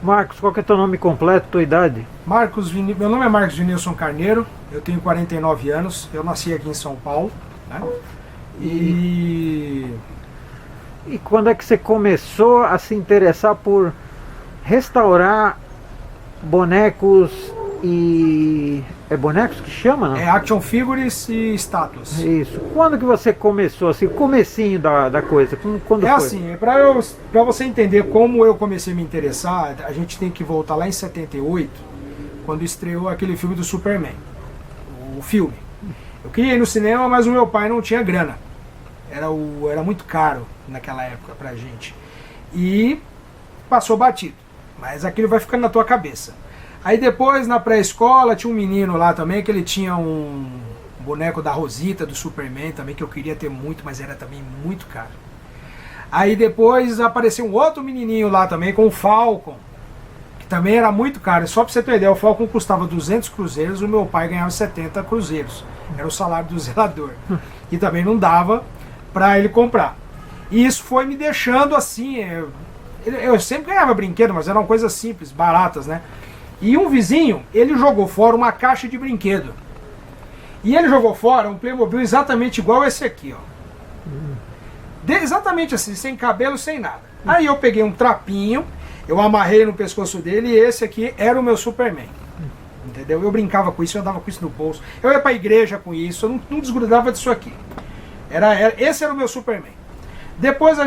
Marcos, qual que é teu nome completo, tua idade? Meu nome é Marcos Vinilson Carneiro, eu tenho 49 anos, eu nasci aqui em São Paulo, né? E quando é que você começou a se interessar por restaurar bonecos e... É bonecos que chama, não? é action figures e estátuas. Isso. Quando que você começou, assim, o comecinho da coisa? Quando É foi? assim, para você entender como eu comecei a me interessar, a gente tem que voltar lá em 78, quando estreou aquele filme do Superman, o filme. Eu queria ir no cinema, mas o meu pai não tinha grana. Era muito caro naquela época pra gente. E passou batido. Mas aquilo vai ficando na tua cabeça. Aí depois, na pré-escola, tinha um menino lá também, que ele tinha um boneco da Rosita, do Superman também, que eu queria ter muito, mas era também muito caro. Aí depois apareceu um outro menininho lá também, com o Falcon, que também era muito caro. Só pra você ter ideia, o Falcon custava 200 cruzeiros, o meu pai ganhava 70 cruzeiros. Era o salário do zelador. E também não dava pra ele comprar. E isso foi me deixando assim... Eu sempre ganhava brinquedo, mas eram coisas simples, baratas, né? E um vizinho, ele jogou fora uma caixa de brinquedo. E ele jogou fora um Playmobil exatamente igual esse aqui, ó. Exatamente assim, sem cabelo, sem nada. Aí eu peguei um trapinho, eu amarrei no pescoço dele e esse aqui era o meu Superman. Entendeu? Eu brincava com isso, eu andava com isso no bolso. Eu ia pra igreja com isso, eu não desgrudava disso aqui. Esse era o meu Superman. Depois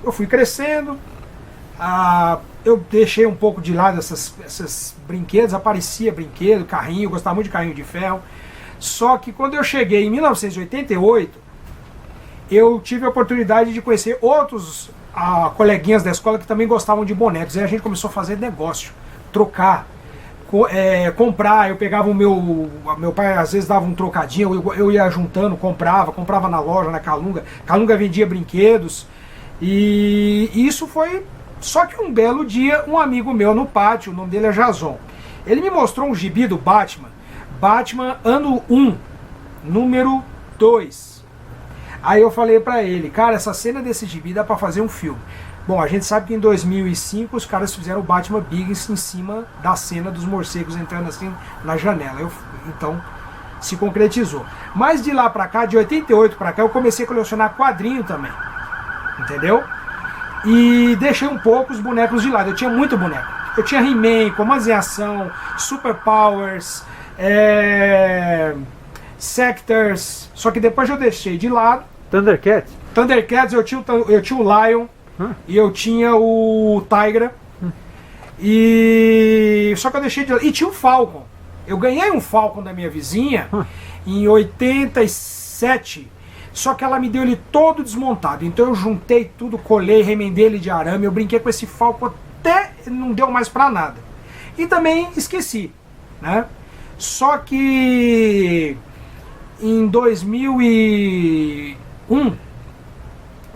eu fui crescendo, eu deixei um pouco de lado esses brinquedos, aparecia brinquedo, carrinho, eu gostava muito de carrinho de ferro. Só que quando eu cheguei em 1988, eu tive a oportunidade de conhecer outros coleguinhas da escola que também gostavam de bonecos. Aí a gente começou a fazer negócio, trocar, comprar. Eu pegava meu pai às vezes dava um trocadinho, eu ia juntando, comprava na loja, na Calunga. Calunga vendia brinquedos. E isso foi... Só que um belo dia, um amigo meu no pátio, o nome dele é Jason, ele me mostrou um gibi do Batman, ano 1, número 2. Aí eu falei pra ele, cara, essa cena desse gibi dá pra fazer um filme. Bom, a gente sabe que em 2005 os caras fizeram o Batman Begins em cima da cena dos morcegos entrando assim na janela. Então se concretizou. Mas de lá pra cá, de 88 pra cá, eu comecei a colecionar quadrinho também. Entendeu? E deixei um pouco os bonecos de lado. Eu tinha muito boneco. Eu tinha He-Man, Comandos em Ação, Super Powers, Sectors. Só que depois eu deixei de lado. Thundercats, eu tinha o Lion e eu tinha o Tigra. E só que eu deixei de lado. E tinha o Falcon. Eu ganhei um Falcon da minha vizinha em 87. Só que ela me deu ele todo desmontado. Então eu juntei tudo, colei, remendei ele de arame. Eu brinquei com esse Falcon até não deu mais pra nada. E também esqueci, né? Só que em 2001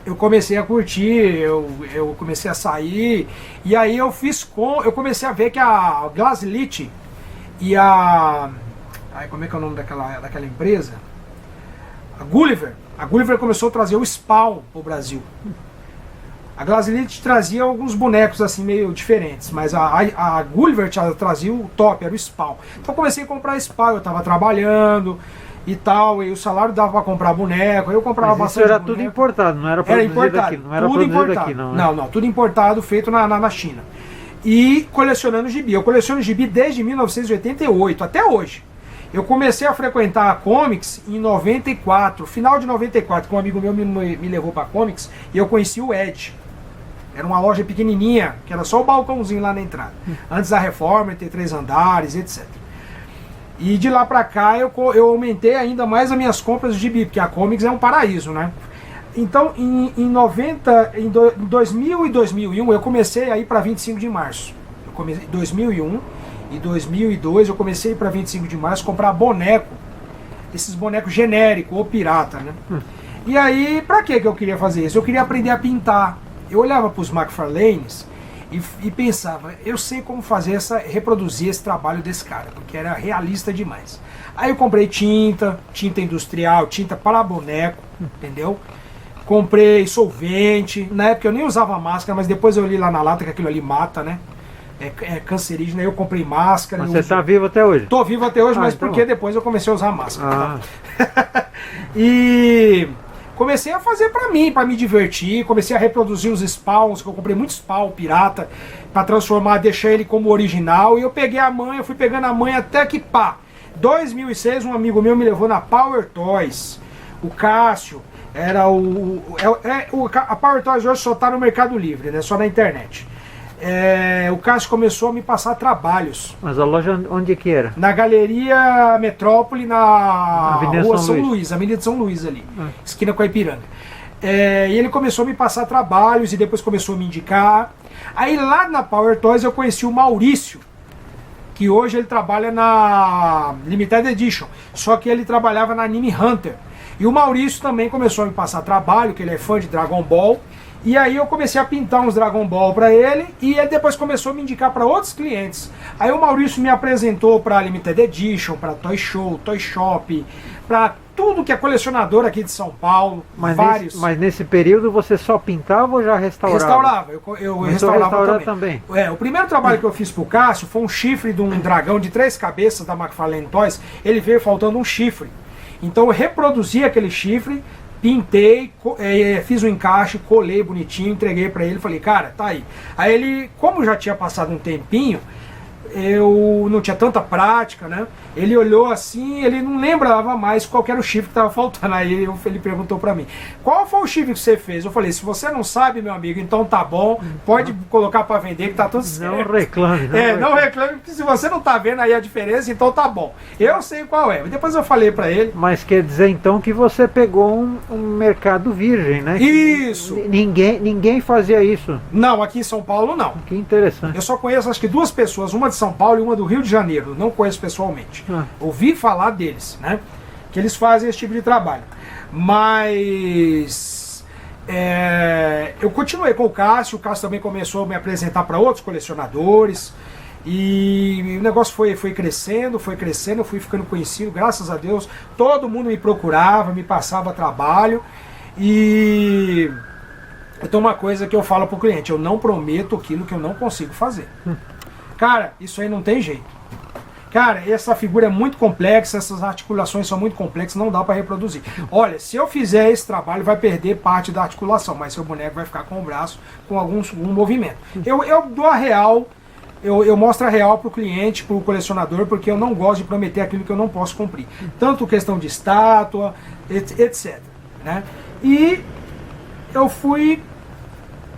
eu comecei a curtir, eu comecei a sair. E aí eu comecei a ver que a Glaslit e como é que é o nome daquela empresa? A Gulliver começou a trazer o Spawn pro Brasil. A Glaslit trazia alguns bonecos assim meio diferentes, mas a Gulliver trazia o top, era o Spawn. Então eu comecei a comprar Spawn, eu tava trabalhando e tal, e o salário dava para comprar boneco, eu comprava bastante isso era boneco. tudo importado, não era produzido aqui, não era produzido aqui não, né? Não, tudo importado, feito na China. E colecionando gibi. Eu coleciono gibi desde 1988 até hoje. Eu comecei a frequentar a Comics em 94, final de 94, que um amigo meu me levou para Comics e eu conheci o Ed. Era uma loja pequenininha, que era só o balcãozinho lá na entrada. Antes da reforma, ter 3 andares, etc. E de lá pra cá eu aumentei ainda mais as minhas compras de gibi, porque a Comics é um paraíso, né? Então em 2000 e 2001 eu comecei a ir para 25 de março. Em 2001 e 2002 eu comecei a ir para 25 de março comprar boneco, esses bonecos genéricos ou pirata, né? E aí, pra que eu queria fazer isso? Eu queria aprender a pintar. Eu olhava para os McFarlanes e pensava, eu sei como reproduzir esse trabalho desse cara, porque era realista demais. Aí eu comprei tinta industrial, tinta para boneco, entendeu? Comprei solvente, na época eu nem usava máscara, mas depois eu li lá na lata que aquilo ali mata, né? é cancerígena. Eu comprei máscara. Mas você está vivo até hoje? Tô vivo até hoje, mas então porque depois eu comecei a usar máscara. Ah. E comecei a fazer pra mim, pra me divertir. Comecei a reproduzir os spawns, que eu comprei muito spawn pirata, pra transformar, deixar ele como original. E eu peguei a manha, fui pegando a manha até que pá. 2006, um amigo meu me levou na Power Toys. O Cássio era a Power Toys hoje só tá no Mercado Livre, né? Só na internet. O Cássio começou a me passar trabalhos. Mas a loja onde que era? Na Galeria Metrópole, na Avenida Rua São São Luís. Luís, Avenida São Luís ali, esquina com a Ipiranga. E ele começou a me passar trabalhos e depois começou a me indicar. Aí lá na Power Toys eu conheci o Maurício, que hoje ele trabalha na Limited Edition, só que ele trabalhava na Anime Hunter. E o Maurício também começou a me passar trabalho, que ele é fã de Dragon Ball. E aí eu comecei a pintar uns Dragon Ball para ele e ele depois começou a me indicar para outros clientes. Aí o Maurício me apresentou para Limited Edition, para Toy Show, Toy Shop, para tudo que é colecionador aqui de São Paulo, vários. Mas nesse período você só pintava ou já restaurava? Restaurava, eu restaurava também. O primeiro trabalho que eu fiz pro Cássio foi um chifre de um dragão de 3 cabeças da McFarlane Toys. Ele veio faltando um chifre. Então eu reproduzi aquele chifre, pintei, fiz um encaixe, colei bonitinho, entreguei pra ele, falei, cara, tá aí. Aí ele, como já tinha passado um tempinho, eu não tinha tanta prática, né? Ele olhou assim, ele não lembrava mais qual era o chifre que estava faltando. Aí ele perguntou pra mim, qual foi o chifre que você fez? Eu falei, se você não sabe, meu amigo, então tá bom, pode colocar pra vender que tá tudo certo. Não reclame. Não reclame, porque se você não tá vendo aí a diferença, então tá bom. Eu sei qual é. Depois eu falei pra ele. Mas quer dizer então que você pegou um mercado virgem, né? Isso! Ninguém fazia isso. Não, aqui em São Paulo não. Que interessante. Eu só conheço acho que 2 pessoas, uma de São Paulo e uma do Rio de Janeiro. Não conheço pessoalmente. Ouvi falar deles, né? Que eles fazem esse tipo de trabalho. Mas eu continuei com o Cássio também começou a me apresentar para outros colecionadores. E o negócio foi crescendo, eu fui ficando conhecido, graças a Deus. Todo mundo me procurava, me passava trabalho. E então uma coisa que eu falo pro cliente, eu não prometo aquilo que eu não consigo fazer. Cara, isso aí não tem jeito. Cara, essa figura é muito complexa, essas articulações são muito complexas, não dá para reproduzir. Olha, se eu fizer esse trabalho, vai perder parte da articulação, mas seu boneco vai ficar com o braço com algum movimento. Eu dou a real, eu mostro a real para o cliente, para o colecionador, porque eu não gosto de prometer aquilo que eu não posso cumprir. Tanto questão de estátua, etc. Né? E eu fui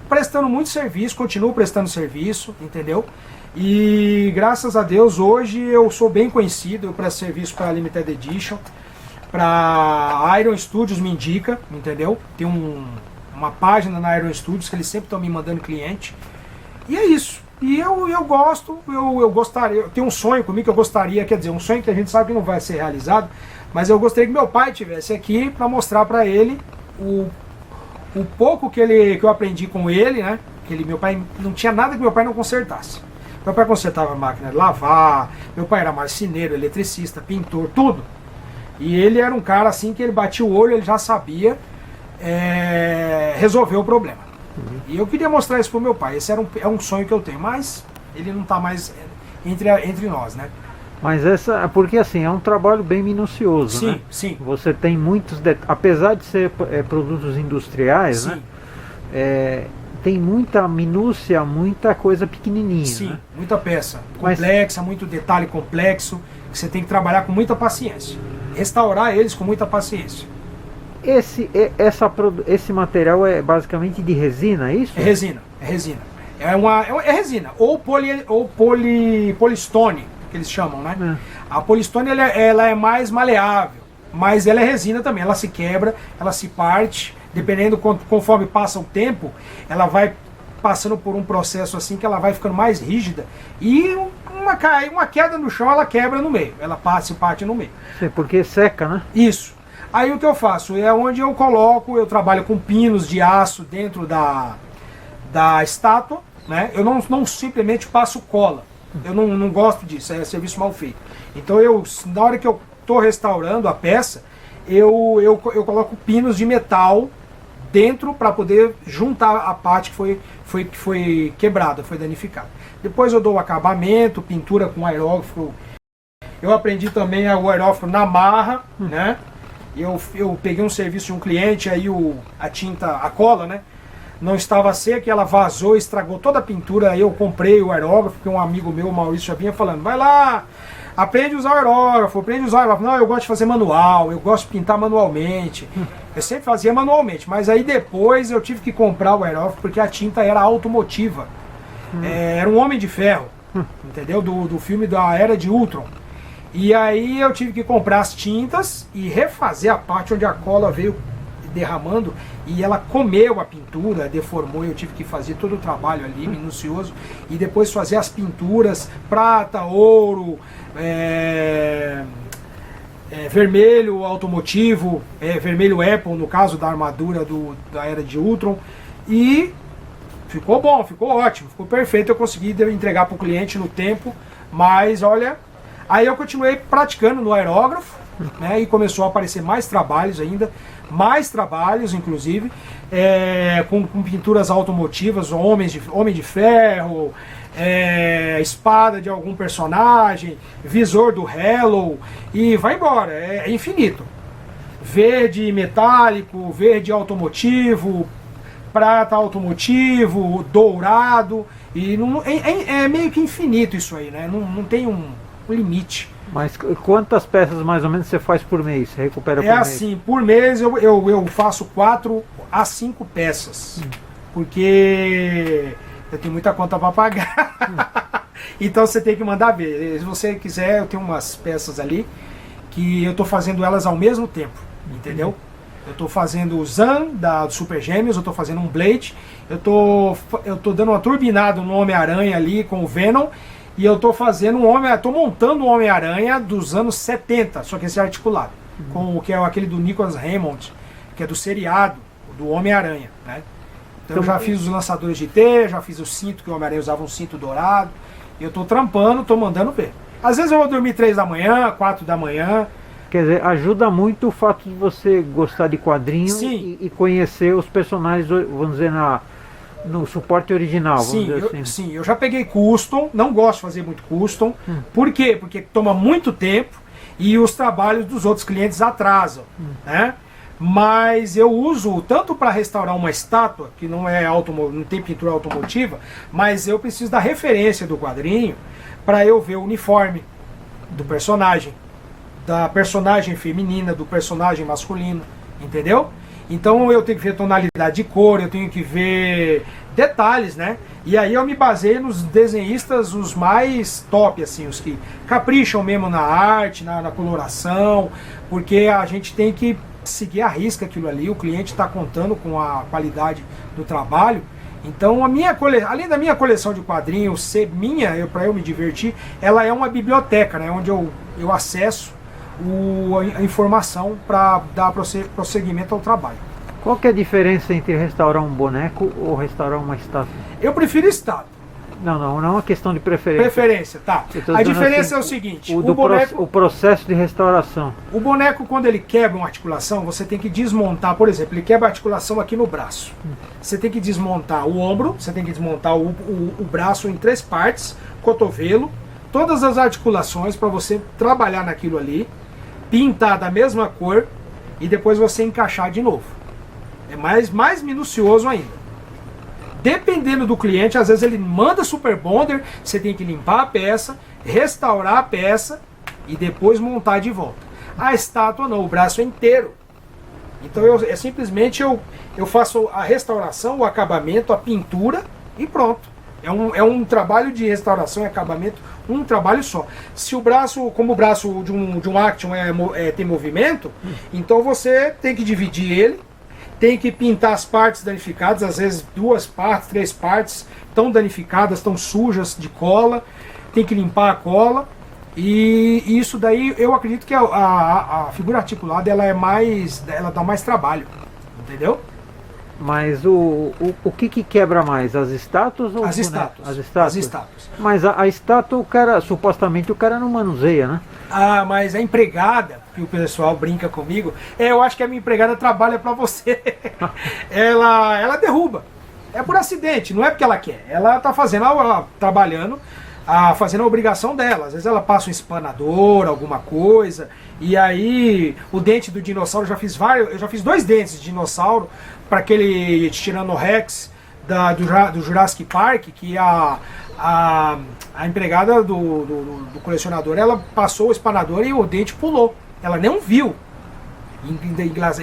prestando muito serviço, continuo prestando serviço, entendeu? E graças a Deus hoje eu sou bem conhecido, eu presto serviço para a Limited Edition, para Iron Studios me indica, entendeu? Tem uma página na Iron Studios que eles sempre estão me mandando cliente. E é isso. E eu gosto, eu gostaria, eu tenho um sonho comigo que eu gostaria, quer dizer, um sonho que a gente sabe que não vai ser realizado, mas eu gostaria que meu pai estivesse aqui para mostrar para ele o pouco que eu aprendi com ele, né? Meu pai não tinha nada que meu pai não consertasse. Meu pai consertava máquina de lavar, meu pai era marceneiro, eletricista, pintor, tudo. E ele era um cara assim que ele batia o olho, ele já sabia resolver o problema. E eu queria mostrar isso pro meu pai, esse é um sonho que eu tenho, mas ele não está mais entre nós, né? Mas porque assim, é um trabalho bem minucioso, sim, né? Sim. Você tem muitos apesar de ser produtos industriais, sim. Né? Tem muita minúcia, muita coisa pequenininha. Sim, né? Muita peça complexa, muito detalhe complexo, que você tem que trabalhar com muita paciência. Restaurar eles com muita paciência. Esse material é basicamente de resina, é isso? É resina. É resina, ou polistone, que eles chamam, né? A polistone ela é mais maleável, mas ela é resina também, ela se quebra, ela se parte. Dependendo, conforme passa o tempo, ela vai passando por um processo assim que ela vai ficando mais rígida e uma queda no chão ela quebra no meio, ela se parte no meio. Sim, porque seca, né? Isso. Aí o que eu faço? É onde eu trabalho com pinos de aço dentro da estátua, né? Eu não simplesmente passo cola, eu não gosto disso, é serviço mal feito. Então na hora que eu estou restaurando a peça, eu coloco pinos de metal dentro para poder juntar a parte que foi quebrada, foi danificada. Depois eu dou o acabamento, pintura com aerógrafo. Eu aprendi também o aerógrafo na marra, né? Eu peguei um serviço de um cliente, aí a tinta, a cola, né? Não estava seca, ela vazou, estragou toda a pintura. Aí eu comprei o aerógrafo, porque um amigo meu, o Maurício, já vinha falando, vai lá, aprende a usar o aerógrafo, aprende a usar o aerógrafo. Não, eu gosto de fazer manual, eu gosto de pintar manualmente. Eu sempre fazia manualmente, mas aí depois eu tive que comprar o aerógrafo, porque a tinta era automotiva. Era um Homem de Ferro, entendeu? Do filme da Era de Ultron. E aí eu tive que comprar as tintas e refazer a parte onde a cola veio derramando e ela comeu a pintura, deformou, e eu tive que fazer todo o trabalho ali, minucioso, e depois fazer as pinturas, prata, ouro, vermelho automotivo, vermelho Apple, no caso da armadura da Era de Ultron, e ficou bom, ficou ótimo, ficou perfeito, eu consegui entregar para o cliente no tempo, mas olha, aí eu continuei praticando no aerógrafo, né, e começou a aparecer mais trabalhos ainda, mais trabalhos inclusive, com pinturas automotivas, Homem de Ferro, espada de algum personagem, visor do Halo, e vai embora, é infinito. Verde metálico, verde automotivo, prata automotivo, dourado, e é meio que infinito isso aí, né? Não tem um limite. Mas quantas peças mais ou menos você faz por mês? Você recupera por mês? É assim, por mês eu faço 4 a 5 peças, porque eu tenho muita conta para pagar. Então você tem que mandar ver. Se você quiser, eu tenho umas peças ali que eu estou fazendo elas ao mesmo tempo, entendeu? Eu estou fazendo o Zan do Super Gêmeos, eu estou fazendo um Blade, eu tô dando uma turbinada no Homem-Aranha ali com o Venom, e eu estou fazendo tô montando um Homem-Aranha dos anos 70, só que esse é articulado, com que é aquele do Nicholas Hammond, que é do seriado do Homem-Aranha, né? Então eu já fiz os lançadores de teia, já fiz o cinto, que o Homem-Aranha usava um cinto dourado, e eu estou trampando, estou mandando ver. Às vezes eu vou dormir 3 da manhã, 4 da manhã. Quer dizer, ajuda muito o fato de você gostar de quadrinhos e conhecer os personagens, vamos dizer, no suporte original. Vamos dizer assim. Sim, eu já peguei custom, não gosto de fazer muito custom. Por quê? Porque toma muito tempo e os trabalhos dos outros clientes atrasam, né? Mas eu uso tanto para restaurar uma estátua, que não tem pintura automotiva, mas eu preciso da referência do quadrinho para eu ver o uniforme do personagem, da personagem feminina, do personagem masculino, entendeu? Então eu tenho que ver tonalidade de cor, eu tenho que ver detalhes, né? E aí eu me baseio nos desenhistas os mais top, assim, os que capricham mesmo na arte, na coloração, porque a gente tem que seguir à risca aquilo ali, o cliente está contando com a qualidade do trabalho. Então além da minha coleção de quadrinhos ser minha, para eu me divertir, ela é uma biblioteca, né? Onde eu acesso a informação para dar prosseguimento ao trabalho. Qual que é a diferença entre restaurar um boneco ou restaurar uma estátua? Eu prefiro estátua. Não é uma questão de preferência. Preferência, tá. A diferença é o seguinte, o processo de restauração. O boneco, quando ele quebra uma articulação, você tem que desmontar, por exemplo, ele quebra a articulação aqui no braço. Você tem que desmontar o ombro, você tem que desmontar o braço em 3 partes, cotovelo, todas as articulações para você trabalhar naquilo ali, pintar da mesma cor e depois você encaixar de novo. É mais minucioso ainda. Dependendo do cliente, às vezes ele manda Super Bonder, você tem que limpar a peça, restaurar a peça e depois montar de volta. A estátua não, o braço é inteiro. Então simplesmente eu faço a restauração, o acabamento, a pintura e pronto. É um trabalho de restauração e acabamento, um trabalho só. Se o braço, como o braço de um action tem movimento, então você tem que dividir ele, tem que pintar as partes danificadas, às vezes 2 partes, 3 partes tão danificadas, tão sujas de cola, tem que limpar a cola, e isso daí eu acredito que a figura articulada ela dá mais trabalho, entendeu? Mas o que quebra mais? As estátuas ou as estátuas? As estátuas. Mas a estátua, supostamente o cara não manuseia, né? Ah, mas a empregada, que o pessoal brinca comigo, eu acho que a minha empregada trabalha para você. ela derruba. É por acidente, não é porque ela quer. Ela tá fazendo, trabalhando, fazendo a obrigação dela. Às vezes ela passa um espanador, alguma coisa, e aí o dente do dinossauro, eu já fiz 2 dentes de dinossauro para aquele Tiranossauro do Jurassic Park, que a empregada do colecionador, ela passou o espanador e o dente pulou. Ela não viu.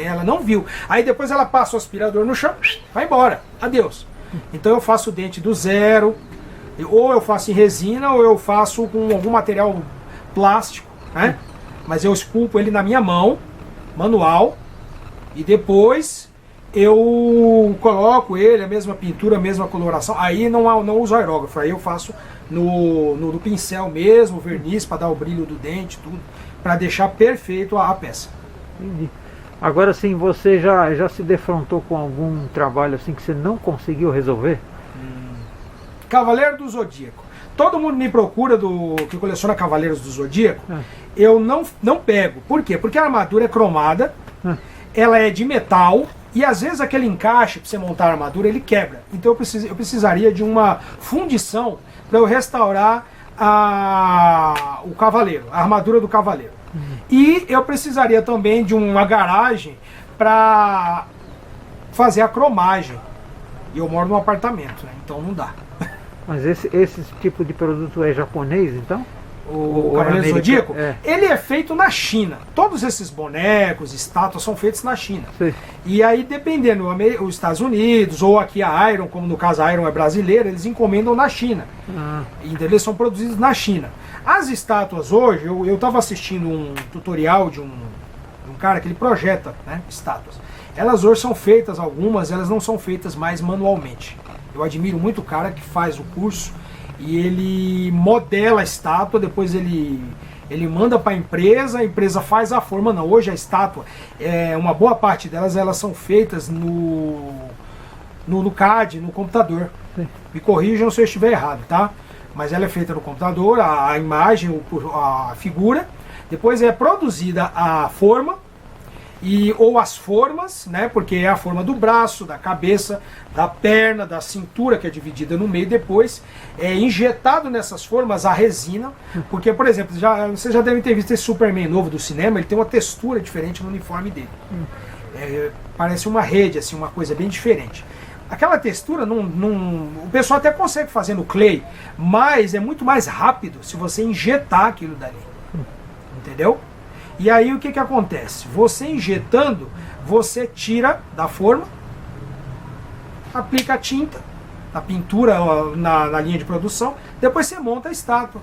Ela não viu. Aí depois ela passa o aspirador no chão, vai embora. Adeus. Então eu faço o dente do zero, ou eu faço em resina, ou eu faço com algum material plástico, né? Mas eu esculpo ele na minha mão, manual, e depois eu coloco ele, a mesma pintura, a mesma coloração. Aí não uso aerógrafo, aí eu faço no pincel mesmo, verniz, para dar o brilho do dente, tudo, para deixar perfeito a peça. Entendi. Agora sim, você já se defrontou com algum trabalho assim que você não conseguiu resolver? Cavaleiro do Zodíaco. Todo mundo me procura que coleciona Cavaleiros do Zodíaco. Eu não pego. Por quê? Porque a armadura é cromada, ela é de metal, e às vezes aquele encaixe para você montar a armadura, ele quebra. Então eu precisaria de uma fundição para eu restaurar o cavaleiro, a armadura do cavaleiro. E eu precisaria também de uma garagem para fazer a cromagem. E eu moro num apartamento, né? Então não dá. Mas esse tipo de produto é japonês, então? O Cavaleiro do Zodíaco? Ele é feito na China. Todos esses bonecos, estátuas são feitos na China. Sim. E aí, dependendo, os Estados Unidos, ou aqui a Iron, como no caso a Iron é brasileira, eles encomendam na China. Então eles são produzidos na China. As estátuas hoje, eu estava assistindo um tutorial de um cara que ele projeta, né, estátuas. Elas hoje são feitas, algumas, elas não são feitas mais manualmente. Eu admiro muito o cara que faz o curso e ele modela a estátua, depois ele manda para a empresa faz a forma. Não, hoje a estátua, uma boa parte delas, elas são feitas no CAD, no computador. Sim. Me corrijam se eu estiver errado, tá? Mas ela é feita no computador, a imagem, a figura, depois é produzida a forma, ou as formas, né, porque é a forma do braço, da cabeça, da perna, da cintura, que é dividida no meio, depois é injetado nessas formas a resina, porque, por exemplo, vocês já devem ter visto esse Superman novo do cinema, ele tem uma textura diferente no uniforme dele. Parece uma rede, assim, uma coisa bem diferente. Aquela textura, o pessoal até consegue fazer no clay, mas é muito mais rápido se você injetar aquilo dali. Entendeu? E aí o que acontece? Você injetando, você tira da forma, aplica a tinta, a pintura na linha de produção, depois você monta a estátua.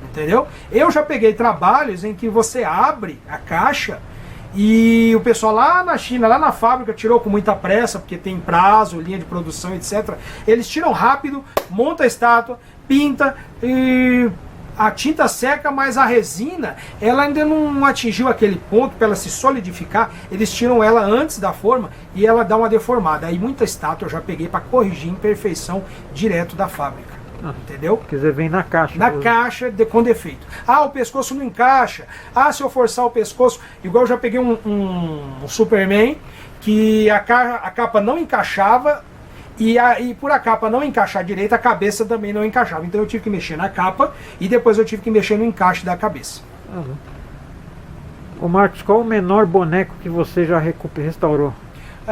Entendeu? Eu já peguei trabalhos em que você abre a caixa e o pessoal lá na China, lá na fábrica, tirou com muita pressa, porque tem prazo, linha de produção, etc. Eles tiram rápido, monta a estátua, pinta e a tinta seca, mas a resina, ela ainda não atingiu aquele ponto para ela se solidificar. Eles tiram ela antes da forma e ela dá uma deformada. Aí muita estátua eu já peguei para corrigir imperfeição direto da fábrica. Entendeu? Quer dizer, vem na caixa. Na caixa com defeito. O pescoço não encaixa. Se eu forçar o pescoço... Igual eu já peguei um Superman que a capa não encaixava e por a capa não encaixar direito, a cabeça também não encaixava. Então eu tive que mexer na capa e depois eu tive que mexer no encaixe da cabeça. Ô Marcos, qual o menor boneco que você já restaurou?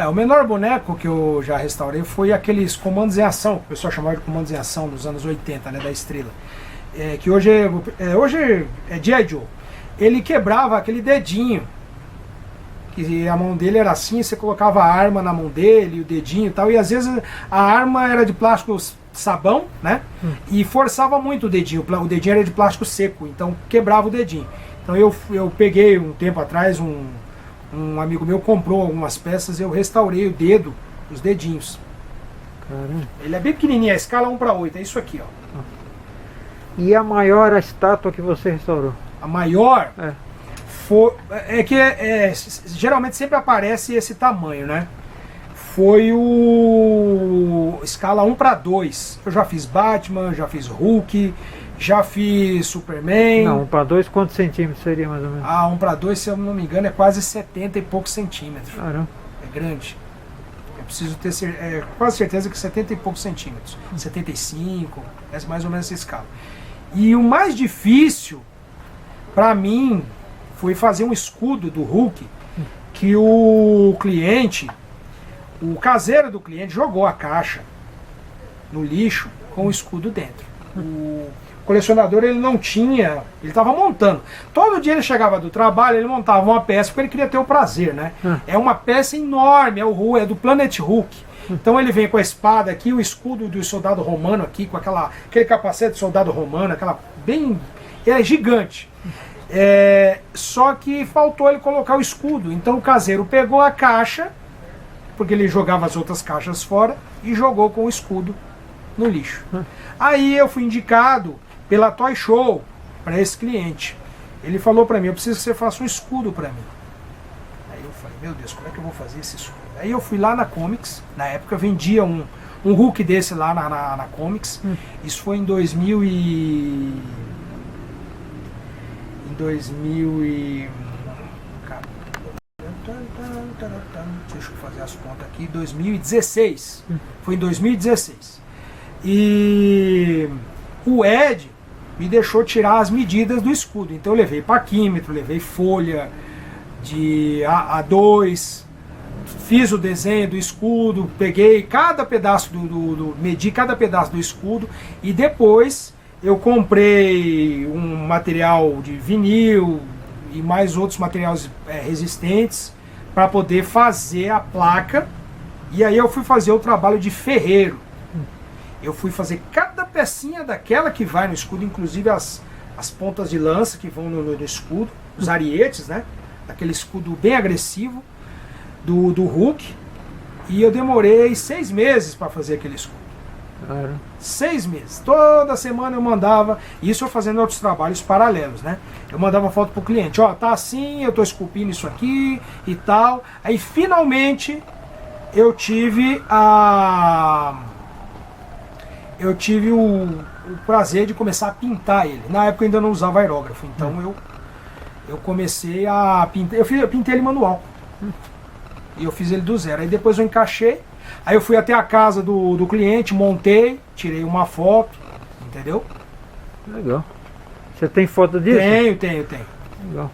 O menor boneco que eu já restaurei foi aqueles comandos em ação, que o pessoal chamava de comandos em ação dos anos 80, né, da Estrela. Que hoje é G.I. Joe. Ele quebrava aquele dedinho, que a mão dele era assim, você colocava a arma na mão dele, o dedinho e tal, e às vezes a arma era de plástico sabão, né, e forçava muito o dedinho era de plástico seco, então quebrava o dedinho. Então eu peguei um tempo atrás, um amigo meu comprou algumas peças e eu restaurei o dedo, os dedinhos. Caramba. Ele é bem pequenininho, a escala 1:8, é isso aqui, ó. E a maior estátua que você restaurou? A maior geralmente sempre aparece esse tamanho, né? Foi o escala 1:2. Eu já fiz Batman, já fiz Hulk, Já fiz Superman. Não, 1 para 2 quantos centímetros seria mais ou menos? 1 para 2, se eu não me engano, é quase 70 e poucos centímetros. Caramba. É grande. Eu preciso ter quase certeza que 70 e poucos centímetros. 75, é mais ou menos essa escala. E o mais difícil, para mim, foi fazer um escudo do Hulk que o cliente, o caseiro do cliente, jogou a caixa no lixo com o escudo dentro. O colecionador, ele não tinha, ele estava montando. Todo dia ele chegava do trabalho, ele montava uma peça porque ele queria ter o prazer, né? É uma peça enorme, é do Planet Hulk. Então ele vem com a espada aqui, o escudo do soldado romano aqui, com aquele capacete de soldado romano, ele é gigante. Só que faltou ele colocar o escudo. Então o caseiro pegou a caixa, porque ele jogava as outras caixas fora, e jogou com o escudo no lixo. Aí eu fui indicado pela Toy Show para esse cliente. Ele falou para mim: eu preciso que você faça um escudo para mim. Aí eu falei: meu Deus, como é que eu vou fazer esse escudo? Aí eu fui lá na Comics, na época vendia um Hulk desse lá na Comics. Isso foi em 2000 e... Deixa eu fazer as contas aqui. 2016. Foi em 2016. E o Ed me deixou tirar as medidas do escudo. Então eu levei paquímetro, levei folha de A2, fiz o desenho do escudo, peguei cada pedaço medi cada pedaço do escudo, e depois eu comprei um material de vinil e mais outros materiais resistentes para poder fazer a placa. E aí eu fui fazer o trabalho de ferreiro. Eu fui fazer cada pecinha daquela que vai no escudo, inclusive as pontas de lança que vão no escudo, os arietes, né? Aquele escudo bem agressivo do Hulk. E eu demorei 6 meses para fazer aquele escudo. 6 meses. Toda semana eu mandava, isso eu fazendo outros trabalhos paralelos, né? Eu mandava foto pro cliente: ó, tá assim, eu tô esculpindo isso aqui e tal. Aí finalmente eu tive o prazer de começar a pintar ele. Na época eu ainda não usava aerógrafo, então eu comecei a pintar. Eu pintei ele manual. E eu fiz ele do zero. Aí depois eu encaixei. Aí eu fui até a casa do cliente, montei, tirei uma foto, entendeu? Legal. Você tem foto disso? Tenho. Legal.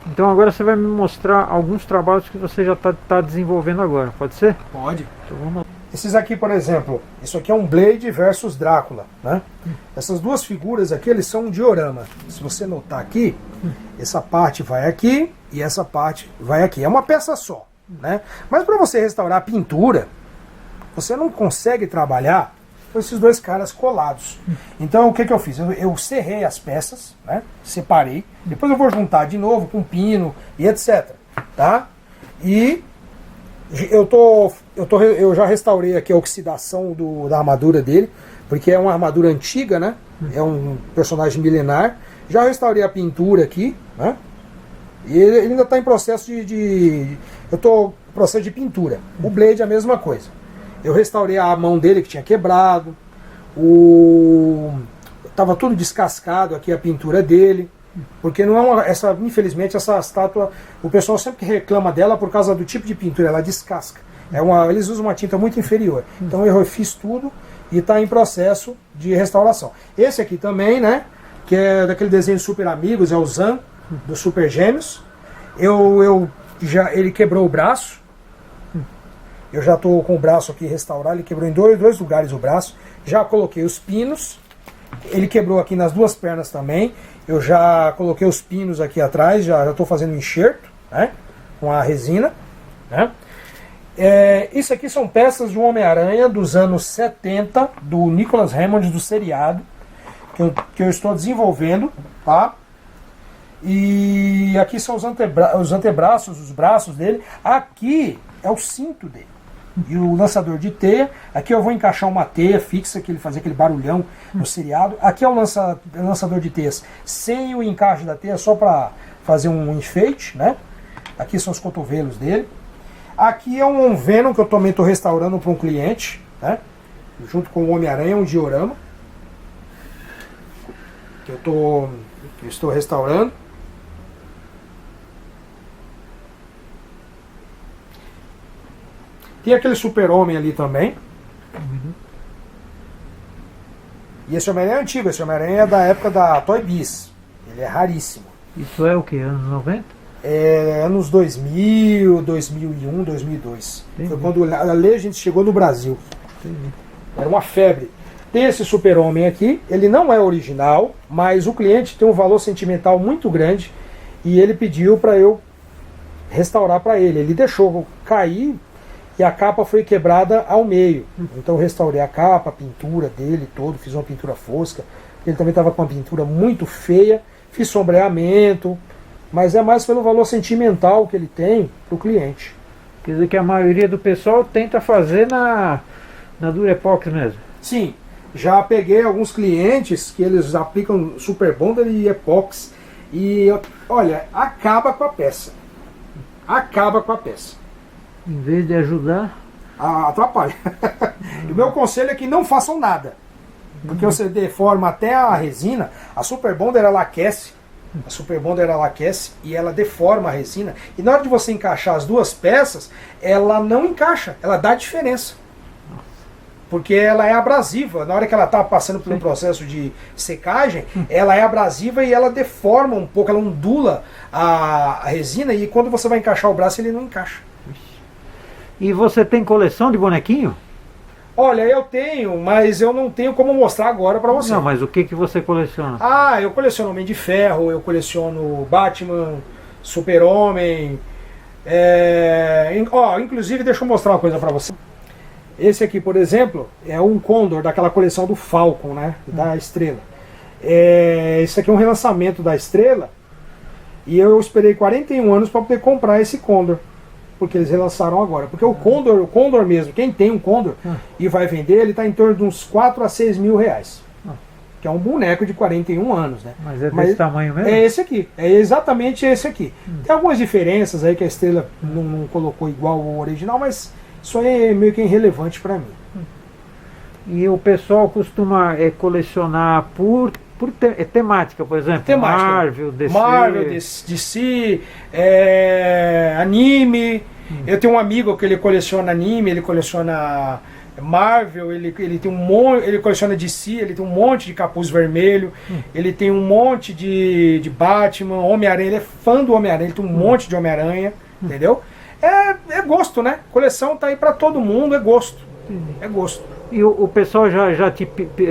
Então agora você vai me mostrar alguns trabalhos que você já está desenvolvendo agora, pode ser? Pode. Então vamos lá. Esses aqui, por exemplo, isso aqui é um Blade versus Drácula, né? Essas duas figuras aqui, eles são um diorama. Se você notar aqui, essa parte vai aqui e essa parte vai aqui. É uma peça só, né? Mas para você restaurar a pintura, você não consegue trabalhar com esses dois caras colados. Então o que eu fiz? Eu serrei as peças, né? Separei. Depois eu vou juntar de novo com pino e etc. Tá? E eu já restaurei aqui a oxidação da armadura dele, porque é uma armadura antiga, né? É um personagem milenar. Já restaurei a pintura aqui, né? E ele ainda está em processo eu estou em processo de pintura. O Blade é a mesma coisa. Eu restaurei a mão dele que tinha quebrado. Tava tudo descascado aqui a pintura dele. Porque não é infelizmente essa estátua, o pessoal sempre reclama dela por causa do tipo de pintura, ela descasca. Eles usam uma tinta muito inferior. Então eu refiz tudo e está em processo de restauração. Esse aqui também, né? Que é daquele desenho Super Amigos, é o Zan, do Super Gêmeos. Ele quebrou o braço. Eu já estou com o braço aqui restaurado. Ele quebrou em dois lugares o braço. Já coloquei os pinos. Ele quebrou aqui nas duas pernas também. Eu já coloquei os pinos aqui atrás. Já estou fazendo um enxerto, né, com a resina, né. Isso aqui são peças de um Homem-Aranha dos anos 70, do Nicholas Hammond, do seriado, que eu estou desenvolvendo, tá? E aqui são os antebraços, os braços dele. Aqui é o cinto dele. E o lançador de teia. Aqui eu vou encaixar uma teia fixa, que ele fazia aquele barulhão no seriado. Aqui é o lançador de teias sem o encaixe da teia, só para fazer um enfeite, né? Aqui são os cotovelos dele. Aqui é um Venom que eu também estou restaurando para um cliente, né? Junto com o Homem-Aranha, um diorama. que eu estou restaurando. Tem aquele Super-Homem ali também. Uhum. E esse Homem-Aranha é antigo, esse Homem-Aranha é da época da Toy Biz. Ele é raríssimo. Isso é o que? Anos 90? É anos 2000, 2001, 2002. Entendi. Foi quando a Legend chegou no Brasil. Entendi. Era uma febre. Tem esse Super-Homem aqui, ele não é original, mas o cliente tem um valor sentimental muito grande e ele pediu para eu restaurar para ele. Ele deixou cair e a capa foi quebrada ao meio. Então eu restaurei a capa, a pintura dele todo, fiz uma pintura fosca. Ele também estava com uma pintura muito feia, fiz sombreamento, mas é mais pelo valor sentimental que ele tem para o cliente. Quer dizer que a maioria do pessoal tenta fazer na Durepox mesmo. Sim, já peguei alguns clientes que eles aplicam Super Bonder e Epox e, olha, acaba com a peça. Acaba com a peça. Em vez de ajudar, Atrapalha. E o meu conselho é que não façam nada. Porque você deforma até a resina. A Super Bonder ela aquece. A Super Bonder ela aquece e ela deforma a resina. E na hora de você encaixar as duas peças, ela não encaixa, ela dá diferença. Porque ela é abrasiva. Na hora que ela está passando por um processo de secagem, ela é abrasiva e ela deforma um pouco, ela ondula a resina e quando você vai encaixar o braço ele não encaixa. E você tem coleção de bonequinho? Olha, eu tenho, mas eu não tenho como mostrar agora para você. Não, mas o que você coleciona? Ah, eu coleciono Homem de Ferro, eu coleciono Batman, Super-Homem. Inclusive, deixa eu mostrar uma coisa para você. Esse aqui, por exemplo, é um Condor daquela coleção do Falcon, né? Da Estrela. Esse aqui é um relançamento da Estrela. E eu esperei 41 anos para poder comprar esse Condor. Porque eles relançaram agora. Porque o Condor mesmo, quem tem um Condor e vai vender, ele está em torno de uns 4 a 6 mil reais. Que é um boneco de 41 anos, né? Mas é desse tamanho mesmo? É esse aqui, é exatamente esse aqui. Tem algumas diferenças aí que a Estrela não colocou igual ao original, mas isso aí é meio que irrelevante para mim. E o pessoal costuma colecionar por temática, por exemplo? Temática. Marvel, DC, anime. Eu tenho um amigo que ele coleciona anime, ele coleciona Marvel, ele tem ele coleciona DC, ele tem um monte de capuz vermelho, ele tem um monte de Batman, Homem-Aranha, ele é fã do Homem-Aranha, ele tem um monte de Homem-Aranha, entendeu? É gosto, né? Coleção tá aí para todo mundo, é gosto. É gosto. E o pessoal já te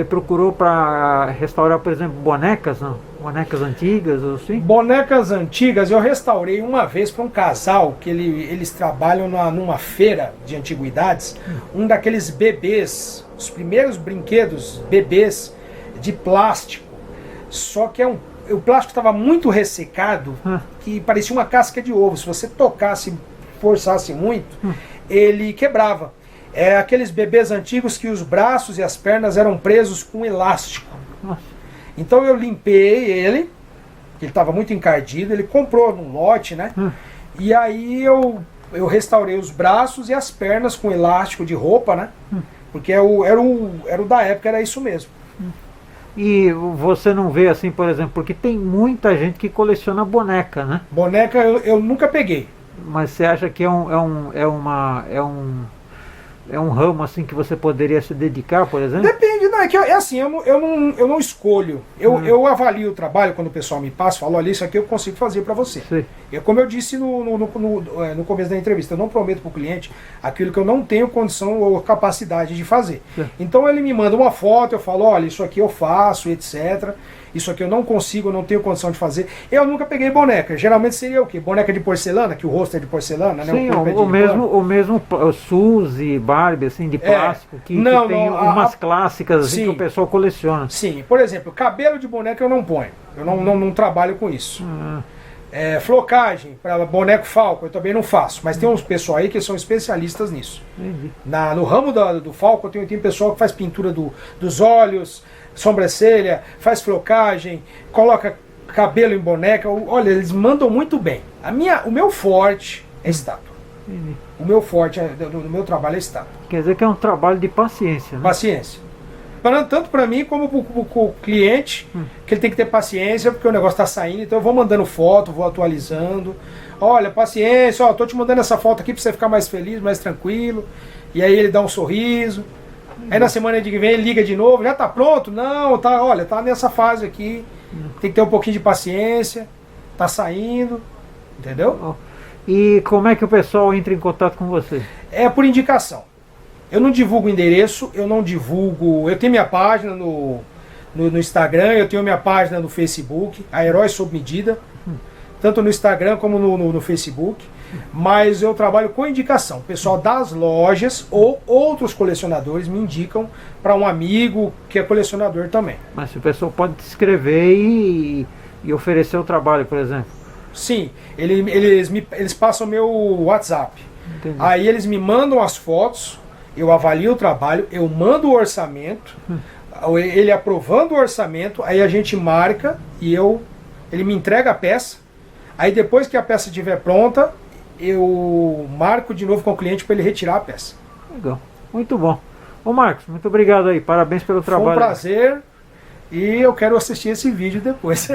procurou para restaurar, por exemplo, bonecas, não? Bonecas antigas ou assim? Bonecas antigas eu restaurei uma vez para um casal que eles trabalham numa feira de antiguidades. Um daqueles bebês, os primeiros brinquedos bebês de plástico. Só que o plástico estava muito ressecado, que parecia uma casca de ovo. Se você tocasse, forçasse muito, ele quebrava. É aqueles bebês antigos que os braços e as pernas eram presos com elástico. Nossa. Então eu limpei ele estava muito encardido, ele comprou num lote, né? E aí eu restaurei os braços e as pernas com elástico de roupa, né? Porque era o da época, era isso mesmo. E você não vê assim, por exemplo, porque tem muita gente que coleciona boneca, né? Boneca eu nunca peguei. Mas você acha que é um ramo assim que você poderia se dedicar, por exemplo? Depende, não, é que assim, eu não escolho. Eu avalio o trabalho quando o pessoal me passa, falo, olha, isso aqui eu consigo fazer para você. Sim. Como eu disse no começo da entrevista, eu não prometo para o cliente aquilo que eu não tenho condição ou capacidade de fazer. Sim. Então ele me manda uma foto, eu falo, olha, isso aqui eu faço, etc. Isso aqui eu não consigo, eu não tenho condição de fazer. Eu nunca peguei boneca. Geralmente seria o quê? Boneca de porcelana, que o rosto é de porcelana, né? Sim, o mesmo Suzy, Barbie, assim, de plástico, que tem umas clássicas assim, que o pessoal coleciona. Sim, por exemplo, cabelo de boneca eu não ponho. Eu não trabalho com isso. Flocagem para boneco Falcon eu também não faço. Mas tem uns pessoal aí que são especialistas nisso. No ramo do Falcon tem pessoal que faz pintura dos olhos, sobrancelha, faz flocagem, coloca cabelo em boneca. Olha, eles mandam muito bem. O meu forte é estátua. O meu forte do meu trabalho é estátua. Quer dizer que é um trabalho de paciência, né? Paciência. tanto para mim como para o cliente, que ele tem que ter paciência, porque o negócio está saindo, então eu vou mandando foto, vou atualizando. Olha, paciência, ó, tô te mandando essa foto aqui para você ficar mais feliz, mais tranquilo. E aí ele dá um sorriso. Aí na semana que vem ele liga de novo, já tá pronto? Não, tá, olha, tá nessa fase aqui. Tem que ter um pouquinho de paciência, tá saindo, entendeu? E como é que o pessoal entra em contato com você? É por indicação. Eu não divulgo endereço, eu não divulgo. Eu tenho minha página no Instagram, eu tenho minha página no Facebook, a Heróis Sob Medida, tanto no Instagram como no Facebook. Mas eu trabalho com indicação. O pessoal das lojas ou outros colecionadores me indicam para um amigo que é colecionador também. Mas o pessoal pode te escrever e oferecer o trabalho, por exemplo? Sim, eles passam meu WhatsApp. Entendi. Aí eles me mandam as fotos, eu avalio o trabalho, eu mando o orçamento, ele aprovando o orçamento, aí a gente marca e ele me entrega a peça. Aí depois que a peça estiver pronta, eu marco de novo com o cliente para ele retirar a peça. Legal, muito bom. Ô Marcos, muito obrigado aí, parabéns pelo trabalho. Foi um prazer e eu quero assistir esse vídeo depois.